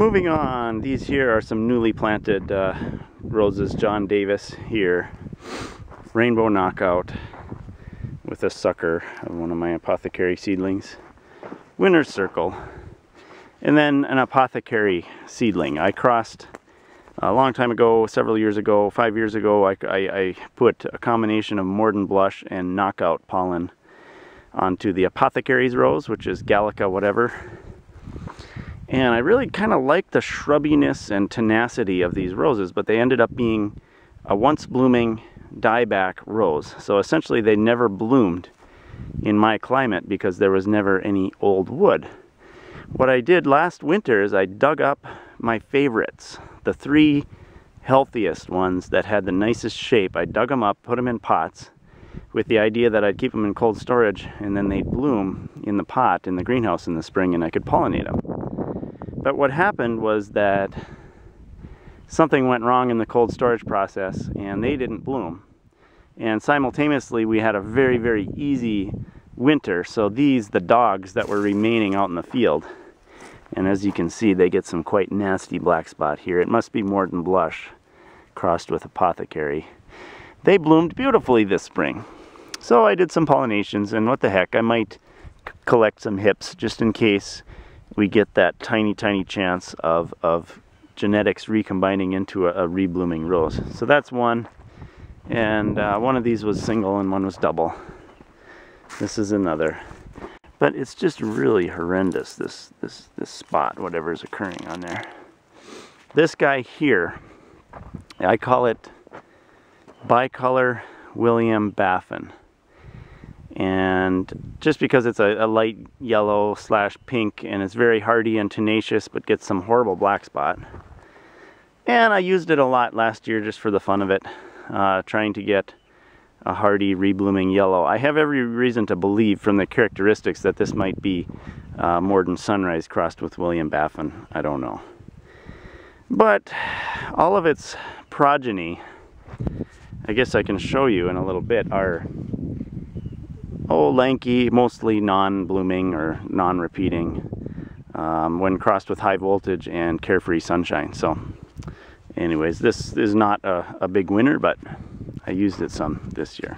Moving on, these here are some newly planted roses. John Davis here, rainbow knockout with a sucker of one of my Apothecary seedlings, winner's circle, and then an Apothecary seedling. I crossed a long time ago, several years ago, 5 years ago, I put a combination of Morden Blush and knockout pollen onto the Apothecary's rose, which is Gallica whatever. And I really kind of like the shrubbiness and tenacity of these roses, but they ended up being a once blooming dieback rose. So essentially they never bloomed in my climate because there was never any old wood. What I did last winter is I dug up my favorites, the 3 healthiest ones that had the nicest shape. I dug them up, put them in pots with the idea that I'd keep them in cold storage and then they'd bloom in the pot in the greenhouse in the spring and I could pollinate them. But what happened was that something went wrong in the cold storage process and they didn't bloom. And simultaneously we had a very, very easy winter. So these, the dogs that were remaining out in the field, and as you can see they get some quite nasty black spot here. It must be Morden Blush crossed with Apothecary. They bloomed beautifully this spring. So I did some pollinations, and what the heck, I might collect some hips just in case we get that tiny, tiny chance of genetics recombining into a reblooming rose. So that's one, and one of these was single and one was double. This is another. But it's just really horrendous, this spot, whatever is occurring on there. This guy here, I call it bicolor William Baffin. And just because it's a light yellow / pink and it's very hardy and tenacious but gets some horrible black spot. And I used it a lot last year just for the fun of it, trying to get a hardy reblooming yellow. I have every reason to believe from the characteristics that this might be Morden Sunrise crossed with William Baffin. I don't know. But all of its progeny, I guess I can show you in a little bit, are lanky, mostly non-blooming or non-repeating when crossed with High Voltage and Carefree Sunshine. So anyways, this is not a big winner, but I used it some this year.